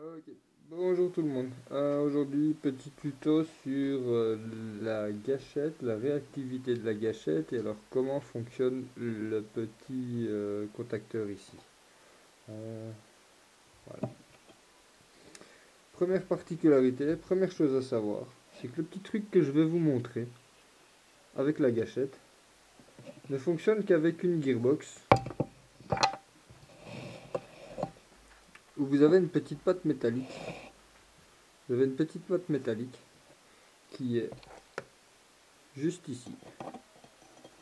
Ok, bonjour tout le monde. Aujourd'hui, petit tuto sur la gâchette, la réactivité de la gâchette et alors comment fonctionne le petit contacteur ici. Euh, voilà. Première particularité, première chose à savoir, c'est que le petit truc que je vais vous montrer avec la gâchette ne fonctionne qu'avec une gearbox où vous avez une petite patte métallique. Vous avez une petite patte métallique qui est juste ici.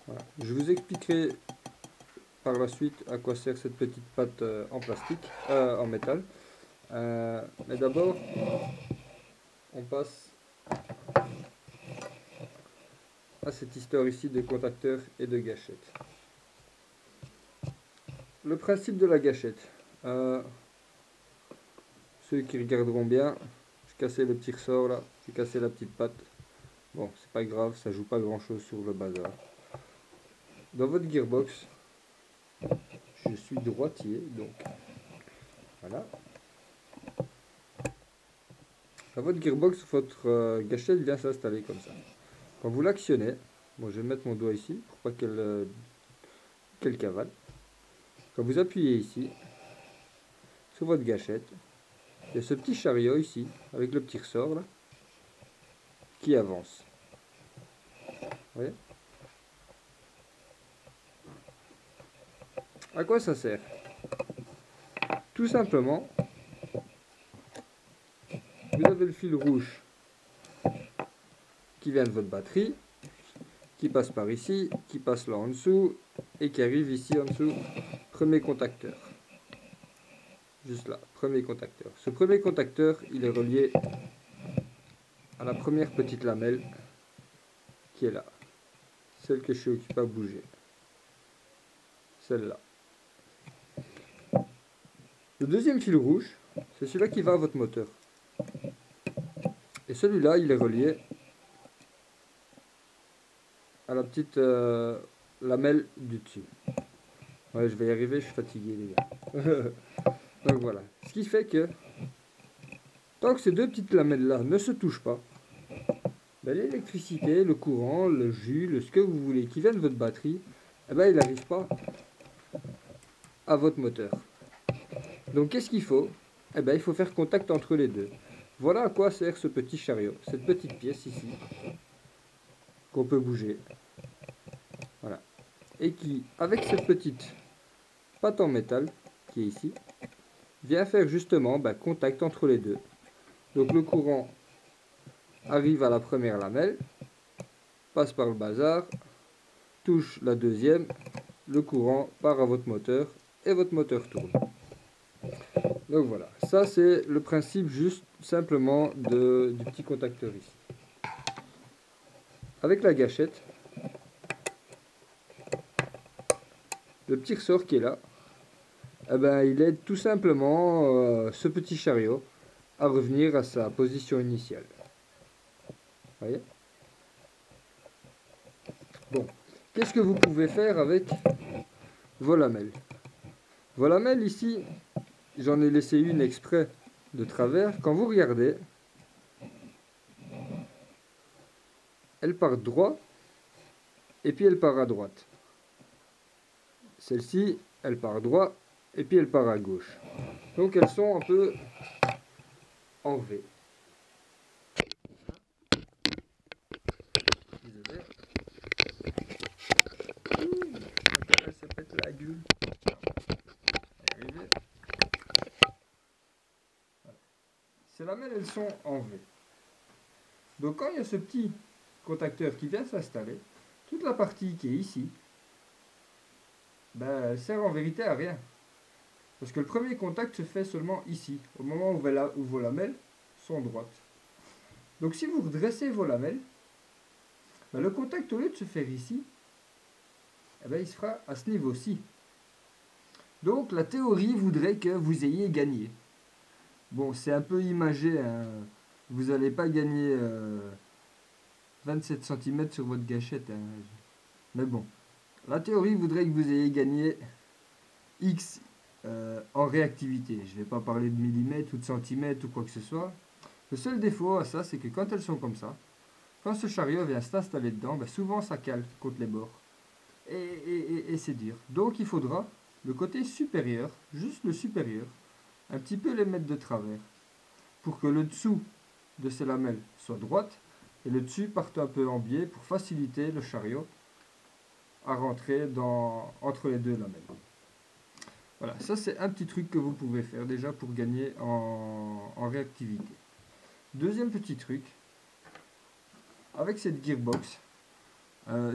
Voilà. Je vous expliquerai par la suite à quoi sert cette petite patte en plastique, en métal. Mais d'abord, on passe à cette histoire ici de contacteurs et de gâchette. Le principe de la gâchette. Ceux qui regarderont bien, j'ai cassé le petit ressort là, j'ai cassé la petite patte. Bon, c'est pas grave, ça joue pas grand chose sur le bazar. Dans votre gearbox, je suis droitier, donc voilà. Dans votre gearbox, votre gâchette vient s'installer comme ça. Quand vous l'actionnez, bon, je vais mettre mon doigt ici pour pas qu'elle cavale. Quand vous appuyez ici, sur votre gâchette, il y a ce petit chariot ici, avec le petit ressort là, qui avance. Vous voyez? À quoi ça sert? Tout simplement, vous avez le fil rouge qui vient de votre batterie, qui passe par ici, qui passe là en dessous, et qui arrive ici en dessous. Premier contacteur. Juste là, premier contacteur. Ce premier contacteur, il est relié à la première petite lamelle qui est là. Celle que je suis occupé à bouger. Celle-là. Le deuxième fil rouge, c'est celui-là qui va à votre moteur. Et celui-là, il est relié à la petite lamelle du dessus. Ouais, je vais y arriver, je suis fatigué les gars. Donc voilà. Ce qui fait que, tant que ces deux petites lamelles-là ne se touchent pas, ben, l'électricité, le courant, le jus, ce que vous voulez qui vient de votre batterie, eh ben, il n'arrive pas à votre moteur. Donc qu'est-ce qu'il faut? Eh ben, il faut faire contact entre les deux. Voilà à quoi sert ce petit chariot, cette petite pièce ici, qu'on peut bouger. Voilà. Et qui, avec cette petite patte en métal, qui est ici, vient faire justement contact entre les deux. Donc le courant arrive à la première lamelle, passe par le bazar, touche la deuxième, le courant part à votre moteur et votre moteur tourne. Donc voilà, ça c'est le principe juste simplement du petit contacteur ici. Avec la gâchette, le petit ressort qui est là, eh ben, il aide tout simplement ce petit chariot à revenir à sa position initiale. Vous voyez? Bon, qu'est-ce que vous pouvez faire avec vos lamelles? Vos lamelles ici, j'en ai laissé une exprès de travers. Quand vous regardez, elle part droit et puis elle part à droite. Celle-ci, elle part droit et puis elle part à gauche. Donc elles sont un peu en V. Désolé. Ça pète la gueule. Ces lamelles, elles sont en V. Donc quand il y a ce petit contacteur qui vient s'installer, toute la partie qui est ici, elle sert en vérité à rien. Parce que le premier contact se fait seulement ici, au moment où vos lamelles sont droites. Donc si vous redressez vos lamelles, le contact, au lieu de se faire ici, il se fera à ce niveau-ci. Donc la théorie voudrait que vous ayez gagné. Bon, c'est un peu imagé, hein. Vous n'allez pas gagner 27 cm sur votre gâchette. Hein. Mais bon, la théorie voudrait que vous ayez gagné X en réactivité. Je ne vais pas parler de millimètres ou de centimètres ou quoi que ce soit. Le seul défaut à ça, c'est que quand elles sont comme ça, quand ce chariot vient s'installer dedans, ben souvent ça cale contre les bords. Et c'est dur. Donc il faudra le côté supérieur, juste le supérieur, un petit peu les mettre de travers, pour que le dessous de ces lamelles soit droite et le dessus parte un peu en biais pour faciliter le chariot à rentrer entre les deux lamelles. Voilà, ça c'est un petit truc que vous pouvez faire déjà pour gagner en réactivité. Deuxième petit truc, avec cette gearbox,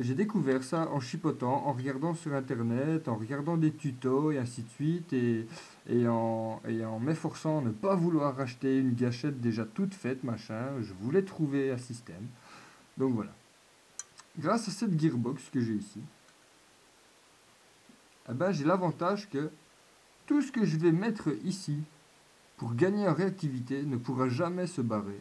j'ai découvert ça en chipotant, en regardant sur internet, en regardant des tutos et ainsi de suite, et en m'efforçant à ne pas vouloir acheter une gâchette déjà toute faite, machin. Je voulais trouver un système. Donc voilà. Grâce à cette gearbox que j'ai ici, eh ben, j'ai l'avantage que tout ce que je vais mettre ici pour gagner en réactivité ne pourra jamais se barrer.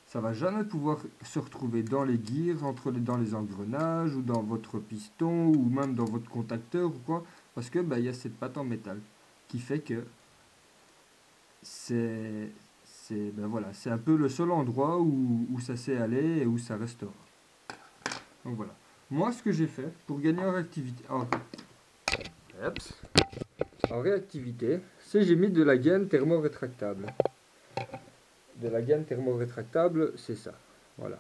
Ça va jamais pouvoir se retrouver dans les gears, dans les engrenages, ou dans votre piston, ou même dans votre contacteur, ou quoi, parce que y a cette patte en métal qui fait que voilà, c'est un peu le seul endroit où ça sait aller et où ça restera. Donc voilà. Moi, ce que j'ai fait pour gagner en réactivité, c'est j'ai mis de la gaine thermo-rétractable. De la gaine thermo-rétractable, c'est ça. Voilà.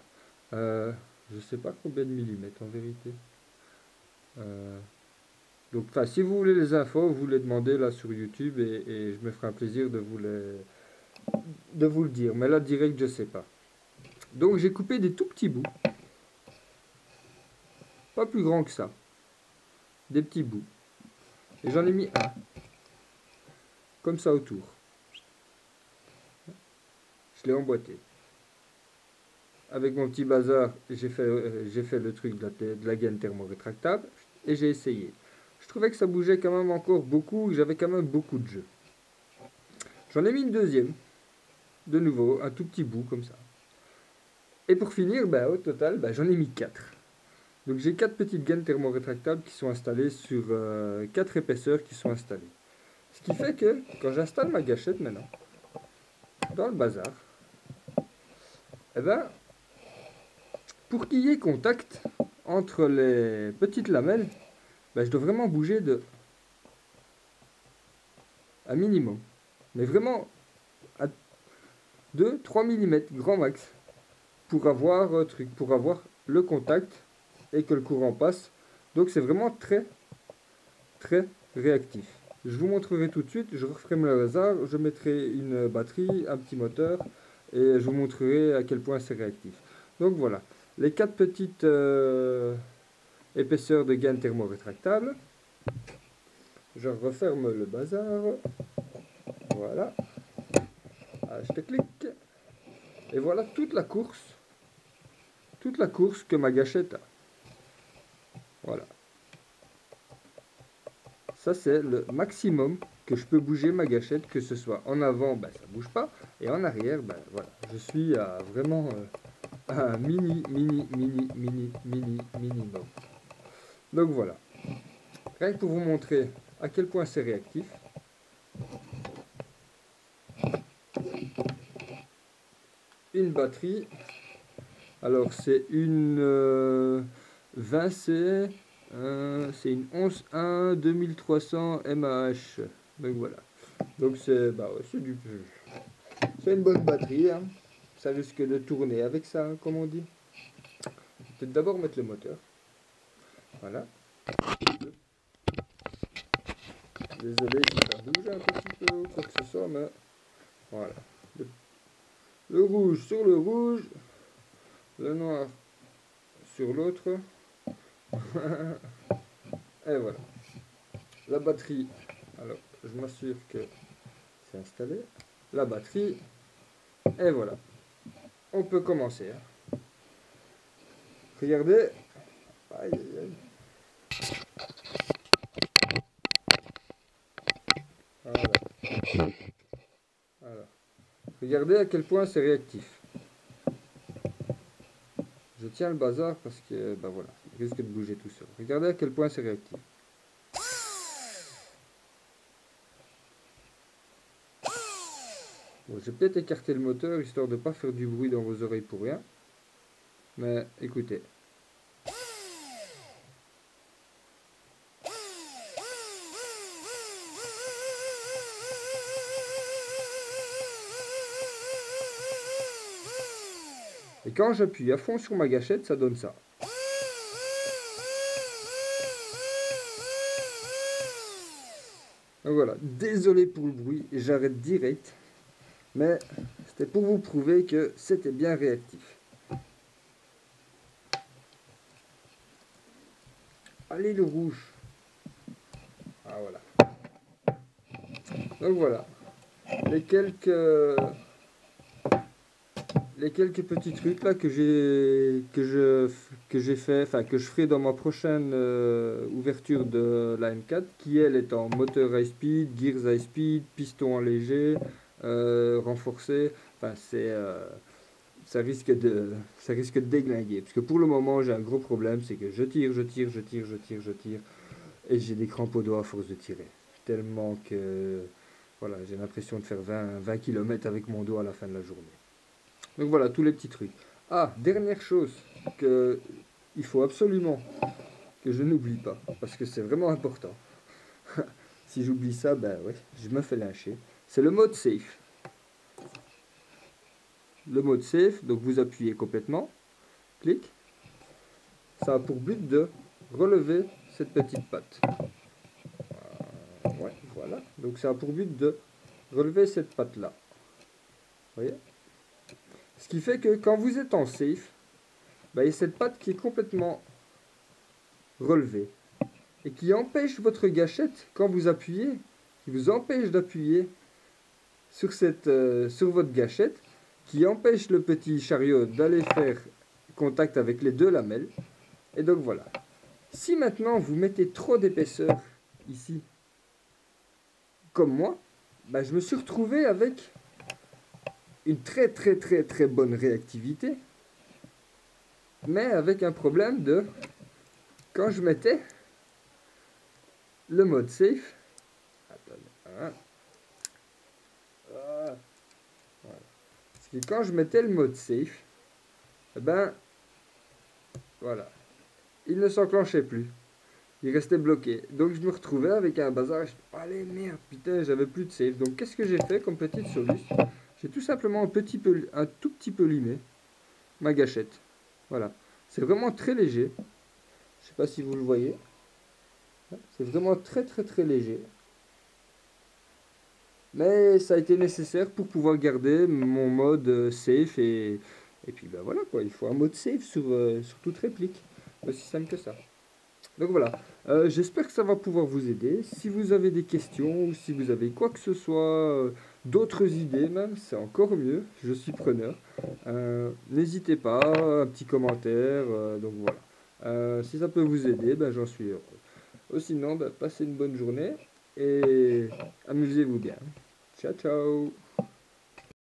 Je sais pas combien de millimètres en vérité. Donc, si vous voulez les infos, vous les demandez là sur YouTube et je me ferai un plaisir de vous le dire. Mais là, direct, je sais pas. Donc, j'ai coupé des tout petits bouts. Pas plus grand que ça. Des petits bouts. Et j'en ai mis un. Comme ça autour. Je l'ai emboîté. Avec mon petit bazar, j'ai fait le truc de la gaine thermo-rétractable et j'ai essayé. Je trouvais que ça bougeait quand même encore beaucoup, que j'avais quand même beaucoup de jeu. J'en ai mis une deuxième, de nouveau, un tout petit bout comme ça. Et pour finir, au total, j'en ai mis 4. Donc j'ai 4 petites gaines thermo-rétractables qui sont installées sur 4 épaisseurs qui sont installées. Ce qui fait que quand j'installe ma gâchette maintenant, dans le bazar, pour qu'il y ait contact entre les petites lamelles, je dois vraiment bouger de un minimum. Mais vraiment à 2-3 mm grand max pour avoir le contact et que le courant passe. Donc c'est vraiment très très réactif. Je vous montrerai tout de suite, je referai le hasard, je mettrai une batterie, un petit moteur et je vous montrerai à quel point c'est réactif. Donc voilà, les 4 petites épaisseurs de gaine thermo-rétractable. Je referme le bazar. Voilà. Je te clique. Et voilà toute la course que ma gâchette a. Voilà. Ça c'est le maximum que je peux bouger ma gâchette, que ce soit en avant, ça bouge pas, et en arrière, voilà. Je suis à vraiment un minimum. Donc voilà. Rien que pour vous montrer à quel point c'est réactif. Une batterie. Alors c'est une 20C, c'est une 11.1 2300 mAh. Donc voilà. Donc c'est c'est une bonne batterie. Hein. Ça risque de tourner avec ça, hein, comme on dit. Peut-être d'abord mettre le moteur. Voilà. Désolé si ça bouge un petit peu ou quoi que ce soit, mais voilà. Le rouge sur le rouge, le noir sur l'autre. Et voilà. La batterie, alors je m'assure que c'est installé. La batterie, et voilà. On peut commencer. Hein. Regardez. Aïe, aïe, aïe. Voilà. Voilà. Regardez à quel point c'est réactif. Je tiens le bazar parce que, voilà, il risque de bouger tout seul. Regardez à quel point c'est réactif. Bon, j'ai peut-être écarté le moteur histoire de ne pas faire du bruit dans vos oreilles pour rien. Mais écoutez. Et quand j'appuie à fond sur ma gâchette, ça donne ça. Donc voilà, désolé pour le bruit, j'arrête direct. Mais c'était pour vous prouver que c'était bien réactif. Allez le rouge. Ah voilà. Donc voilà. Les quelques petits trucs là que j'ai fait, enfin que je ferai dans ma prochaine ouverture de la M4, qui elle est en moteur high speed, gears high speed, piston léger, renforcé. Enfin ça risque de déglinguer, parce que pour le moment j'ai un gros problème, c'est que je tire et j'ai des crampes aux doigts à force de tirer, tellement que voilà, j'ai l'impression de faire 20 km avec mon doigt à la fin de la journée. Donc voilà, tous les petits trucs. Ah, dernière chose que il faut absolument que je n'oublie pas, parce que c'est vraiment important. Si j'oublie ça, ben ouais, je me fais lyncher. C'est le mode safe. Le mode safe, donc vous appuyez complètement, clic. Ça a pour but de relever cette petite patte. Ouais, voilà. Donc ça a pour but de relever cette patte-là. Vous voyez? Ce qui fait que quand vous êtes en safe, ben, il y a cette patte qui est complètement relevée et qui empêche votre gâchette, quand vous appuyez, qui vous empêche d'appuyer sur, sur votre gâchette, qui empêche le petit chariot d'aller faire contact avec les deux lamelles. Et donc voilà. Si maintenant vous mettez trop d'épaisseur ici, comme moi, ben, je me suis retrouvé avec une très bonne réactivité, mais avec un problème de quand je mettais le mode safe. Attendez, hein. Voilà. Parce que quand je mettais le mode safe, eh ben voilà, il ne s'enclenchait plus. Il restait bloqué. Donc je me retrouvais avec un bazar. Je me allez merde, putain, j'avais plus de safe. Donc qu'est-ce que j'ai fait comme petite solution? J'ai tout simplement un tout petit peu limé ma gâchette. Voilà. C'est vraiment très léger. Je sais pas si vous le voyez. C'est vraiment très léger. Mais ça a été nécessaire pour pouvoir garder mon mode safe et puis ben voilà quoi, il faut un mode safe sur toute réplique. Aussi simple que ça. Donc voilà, j'espère que ça va pouvoir vous aider. Si vous avez des questions ou si vous avez quoi que ce soit, d'autres idées même, c'est encore mieux, je suis preneur. N'hésitez pas, un petit commentaire, donc voilà. Si ça peut vous aider, ben, j'en suis heureux. Sinon, ben, passez une bonne journée et amusez-vous bien. Ciao ciao.